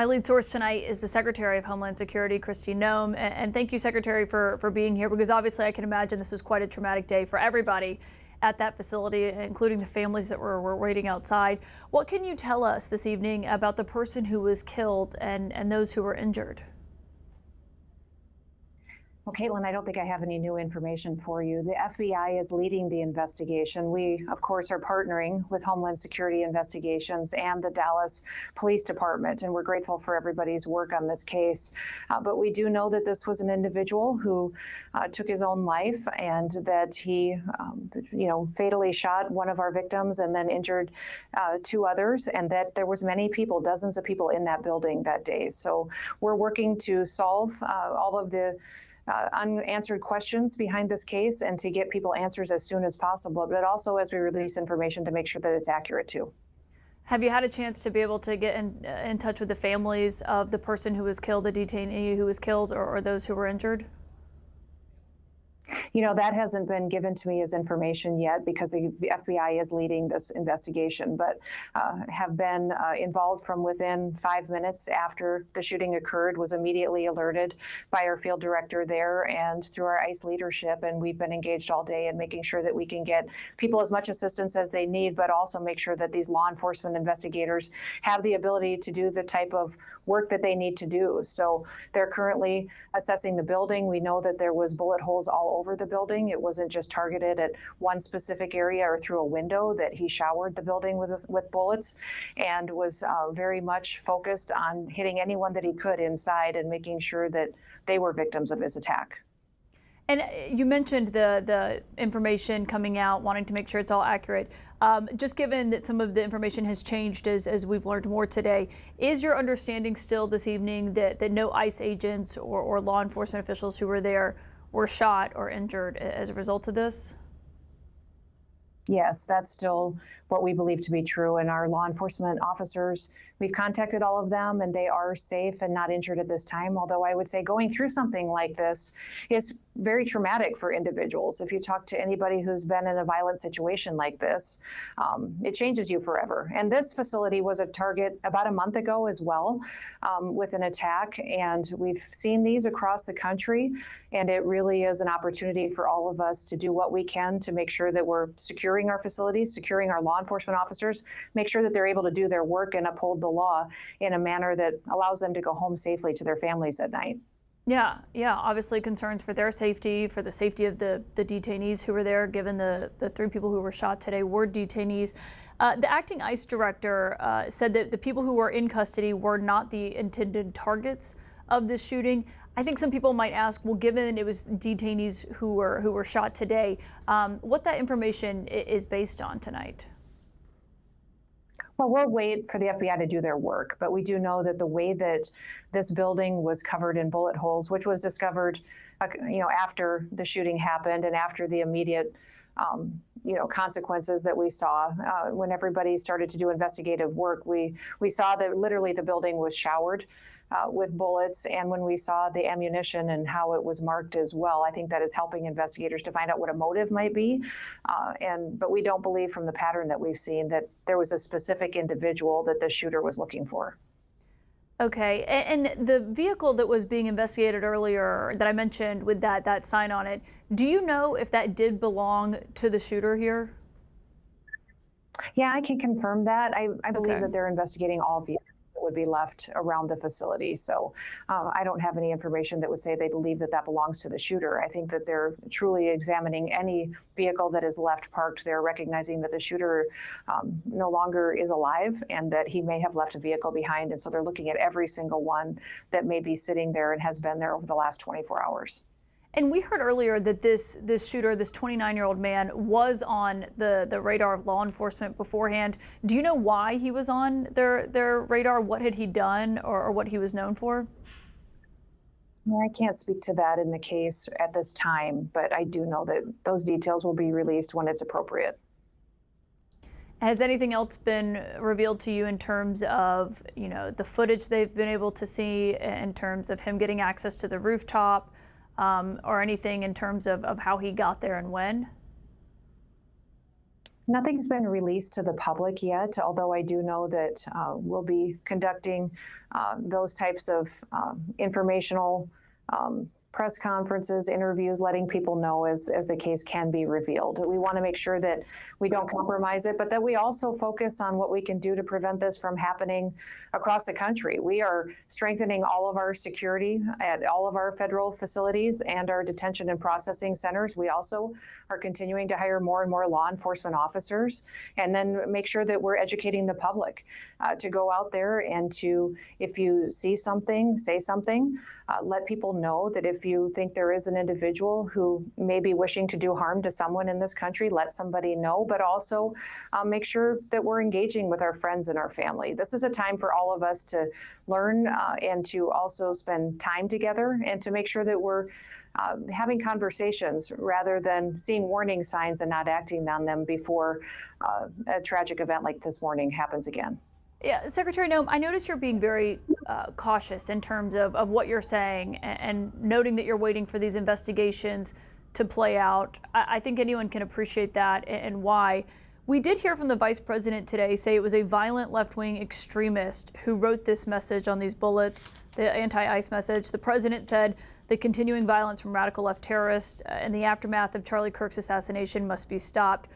My lead source tonight is the Secretary of Homeland Security, Kristi Noem. And thank you, Secretary, for being here, because obviously I can imagine this was quite a traumatic day for everybody at that facility, including the families that were waiting outside. What can you tell us this evening about the person who was killed and those who were injured? Well, Caitlin, I don't think I have any new information for you. The FBI is leading the investigation. We, of course, are partnering with Homeland Security Investigations and the Dallas Police Department, and we're grateful for everybody's work on this case. But we do know that this was an individual who took his own life, and that he, fatally shot one of our victims and then injured two others, and that there was many people, dozens of people in that building that day. So we're working to solve all of the unanswered questions behind this case and to get people answers as soon as possible, but also as we release information to make sure that it's accurate too. Have you had a chance to be able to get in touch with the families of the person who was killed, the detainee who was killed, or those who were injured? You know, that hasn't been given to me as information yet because the FBI is leading this investigation, but have been involved from within 5 minutes after the shooting occurred, was immediately alerted by our field director there and through our ICE leadership. And we've been engaged all day in making sure that we can get people as much assistance as they need, but also make sure that these law enforcement investigators have the ability to do the type of work that they need to do. So they're currently assessing the building. We know that there was bullet holes all over the building. It wasn't just targeted at one specific area or through a window, that he showered the building with bullets and was very much focused on hitting anyone that he could inside and making sure that they were victims of his attack. And you mentioned the information coming out, wanting to make sure it's all accurate. Just given that some of the information has changed as we've learned more today, is your understanding still this evening that no ICE agents or law enforcement officials who were there were shot or injured as a result of this? Yes, that's still what we believe to be true. And our law enforcement officers, we've contacted all of them and they are safe and not injured at this time. Although I would say going through something like this is very traumatic for individuals. If you talk to anybody who's been in a violent situation like this, it changes you forever. And this facility was a target about a month ago as well, with an attack. And we've seen these across the country. And it really is an opportunity for all of us to do what we can to make sure that we're securing our facilities, securing our law enforcement officers, make sure that they're able to do their work and uphold the law in a manner that allows them to go home safely to their families at night. Yeah, obviously concerns for their safety, for the safety of the detainees who were there, given the three people who were shot today were detainees. The acting ICE director said that the people who were in custody were not the intended targets of this shooting. I think some people might ask, well, given it was detainees who were shot today, what that information is based on tonight. Well, we'll wait for the FBI to do their work, but we do know that the way that this building was covered in bullet holes, which was discovered, after the shooting happened and after the immediate, consequences that we saw when everybody started to do investigative work, we saw that literally the building was showered with bullets. And when we saw the ammunition and how it was marked as well, I think that is helping investigators to find out what a motive might be. But we don't believe from the pattern that we've seen that there was a specific individual that the shooter was looking for. Okay, and the vehicle that was being investigated earlier that I mentioned with that sign on it, do you know if that did belong to the shooter here? Yeah, I can confirm that. I believe Okay. that they're investigating all vehicles that would be left around the facility. So I don't have any information that would say they believe that that belongs to the shooter. I think that they're truly examining any vehicle that is left parked there, recognizing that the shooter no longer is alive and that he may have left a vehicle behind. And so they're looking at every single one that may be sitting there and has been there over the last 24 hours. And we heard earlier that this shooter, this 29-year-old man, was on the radar of law enforcement beforehand. Do you know why he was on their radar? What had he done or what he was known for? I can't speak to that in the case at this time, but I do know that those details will be released when it's appropriate. Has anything else been revealed to you in terms of, the footage they've been able to see, in terms of him getting access to the rooftop? Or anything in terms of how he got there and when? Nothing's been released to the public yet, although I do know that we'll be conducting those types of informational press conferences, interviews, letting people know as the case can be revealed. We want to make sure that we don't compromise it, but that we also focus on what we can do to prevent this from happening across the country. We are strengthening all of our security at all of our federal facilities and our detention and processing centers. We also are continuing to hire more and more law enforcement officers, and then make sure that we're educating the public to go out there and to, if you see something, say something. Let people know that if you think there is an individual who may be wishing to do harm to someone in this country, let somebody know, but also make sure that we're engaging with our friends and our family. This is a time for all of us to learn and to also spend time together and to make sure that we're having conversations rather than seeing warning signs and not acting on them before a tragic event like this morning happens again. Yeah, Secretary Noem, I notice you're being very cautious in terms of what you're saying and noting that you're waiting for these investigations to play out. I think anyone can appreciate that and why. We did hear from the Vice President today say it was a violent left-wing extremist who wrote this message on these bullets, the anti-ICE message. The President said the continuing violence from radical left terrorists in the aftermath of Charlie Kirk's assassination must be stopped.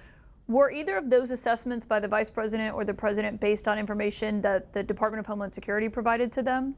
Were either of those assessments by the Vice President or the President based on information that the Department of Homeland Security provided to them?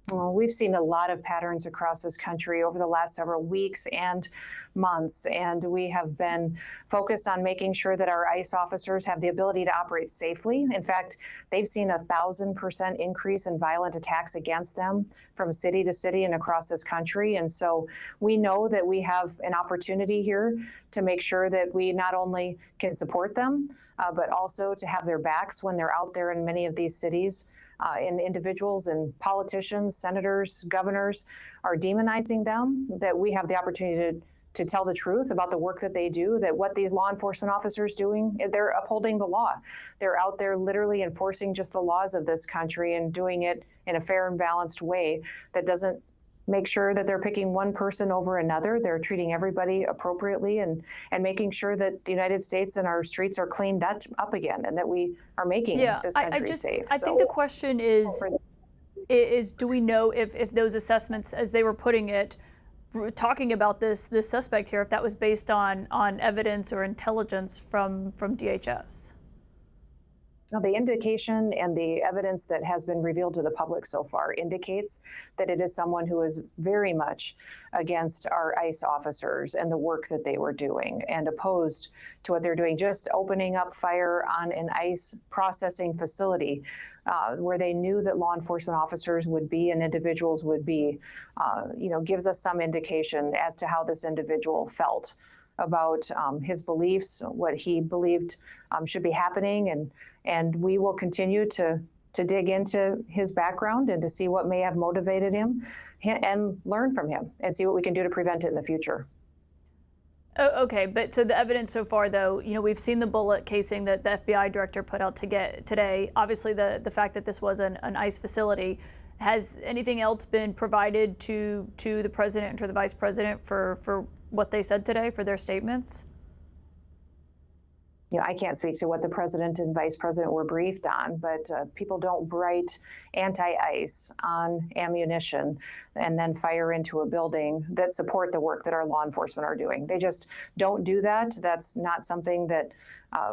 Well, we've seen a lot of patterns across this country over the last several weeks and months, and we have been focused on making sure that our ICE officers have the ability to operate safely. In fact, they've seen 1,000% increase in violent attacks against them from city to city and across this country. And so we know that we have an opportunity here to make sure that we not only can support them, but also to have their backs when they're out there in many of these cities. And individuals and politicians, senators, governors are demonizing them, that we have the opportunity to tell the truth about the work that they do, that what these law enforcement officers doing, they're upholding the law. They're out there literally enforcing just the laws of this country and doing it in a fair and balanced way that doesn't make sure that they're picking one person over another. They're treating everybody appropriately and making sure that the United States and our streets are cleaned up again and that we are making this country safe. I think the question is do we know if those assessments, as they were putting it, talking about this suspect here, if that was based on evidence or intelligence from DHS? Now, the indication and the evidence that has been revealed to the public so far indicates that it is someone who is very much against our ICE officers and the work that they were doing and opposed to what they're doing. Just opening up fire on an ICE processing facility where they knew that law enforcement officers would be and individuals would be, gives us some indication as to how this individual felt about his beliefs, what he believed should be happening, and we will continue to dig into his background and to see what may have motivated him and learn from him and see what we can do to prevent it in the future. Oh, okay, but so the evidence so far, though, we've seen the bullet casing that the FBI director put out today. Obviously, the fact that this was an ICE facility. Has anything else been provided to the president and to the vice president for what they said today, for their statements? I can't speak to what the president and vice president were briefed on, but people don't write anti-ICE on ammunition and then fire into a building that support the work that our law enforcement are doing. They just don't do that. That's not something that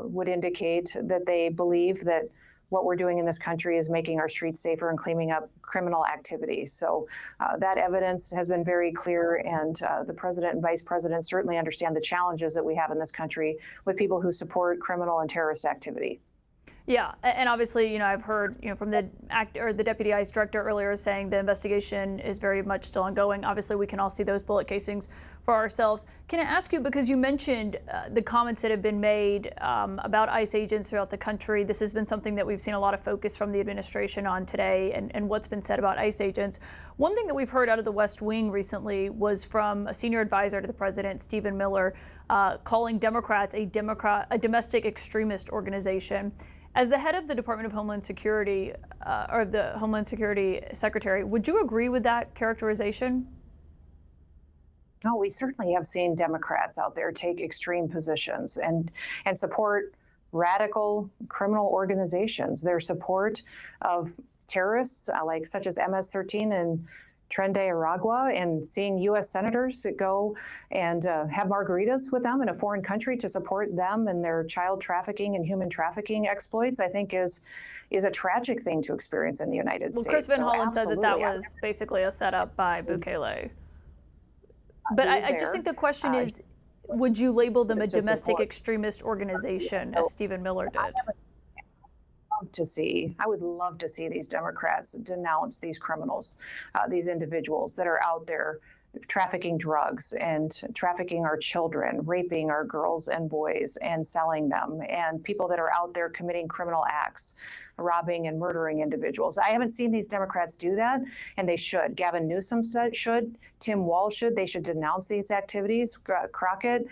would indicate that they believe that what we're doing in this country is making our streets safer and cleaning up criminal activity. So that evidence has been very clear, and the president and vice president certainly understand the challenges that we have in this country with people who support criminal and terrorist activity. Yeah, and obviously, I've heard, from the deputy ICE director earlier saying the investigation is very much still ongoing. Obviously, we can all see those bullet casings for ourselves. Can I ask you, because you mentioned the comments that have been made about ICE agents throughout the country. This has been something that we've seen a lot of focus from the administration on today, and what's been said about ICE agents. One thing that we've heard out of the West Wing recently was from a senior advisor to the president, Stephen Miller, calling Democrats a domestic extremist organization. As the head of the Department of Homeland Security, or the Homeland Security Secretary, would you agree with that characterization? No, we certainly have seen Democrats out there take extreme positions and support radical criminal organizations. Their support of terrorists like such as MS-13 and Tren de Aragua, and seeing U.S. senators go and have margaritas with them in a foreign country to support them and their child trafficking and human trafficking exploits, I think is a tragic thing to experience in the United States. Well, Chris Van So Hollen said that absolutely, was basically a setup by Bukele. But I just think the question is, would you label them a domestic extremist organization, as Stephen Miller did? I would love to see these Democrats denounce these criminals, these individuals that are out there trafficking drugs and trafficking our children, raping our girls and boys and selling them, and people that are out there committing criminal acts, robbing and murdering individuals. I haven't seen these Democrats do that, and they should. Gavin Newsom should. Tim Walz should. They should denounce these activities. Crockett.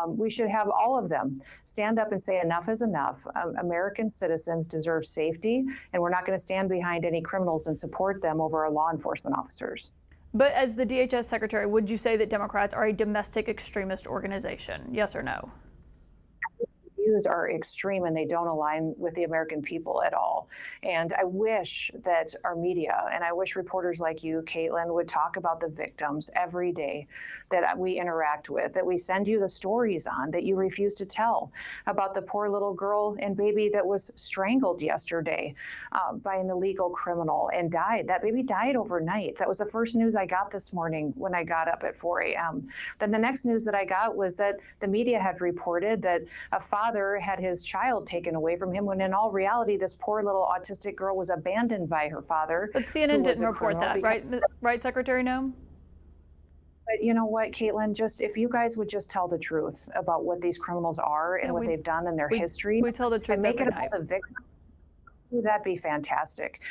We should have all of them stand up and say enough is enough. American citizens deserve safety, and we're not going to stand behind any criminals and support them over our law enforcement officers. But as the DHS secretary, would you say that Democrats are a domestic extremist organization? Yes or no? Views are extreme and they don't align with the American people at all. And I wish that our media, and I wish reporters like you, Caitlin, would talk about the victims every day that we interact with, that we send you the stories on that you refuse to tell, about the poor little girl and baby that was strangled yesterday by an illegal criminal and died. That baby died overnight. That was the first news I got this morning when I got up at 4 a.m. Then the next news that I got was that the media had reported that a father had his child taken away from him, when in all reality, this poor little autistic girl was abandoned by her father. But CNN didn't report that, right? Right, Secretary Noem? But you know what, Caitlin, just if you guys would just tell the truth about what these criminals are and what they've done in their history. We tell the truth and make every it night. about the victim. That'd be fantastic.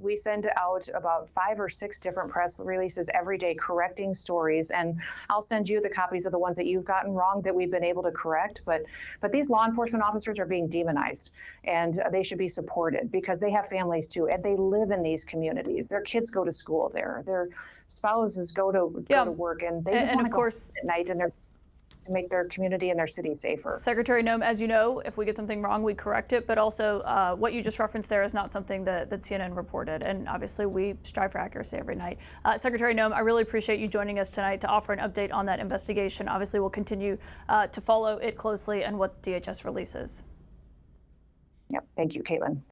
We send out about 5 or 6 different press releases every day correcting stories, and I'll send you the copies of the ones that you've gotten wrong that we've been able to correct. But these law enforcement officers are being demonized, and they should be supported because they have families too, and they live in these communities. Their kids go to school there. Their spouses go to work, and they just want to go at night and they're to make their community and their city safer. Secretary Noem, as you know, if we get something wrong, we correct it. But also, what you just referenced there is not something that CNN reported. And obviously, we strive for accuracy every night. Secretary Noem, I really appreciate you joining us tonight to offer an update on that investigation. Obviously, we'll continue to follow it closely and what DHS releases. Yep. Thank you, Caitlin.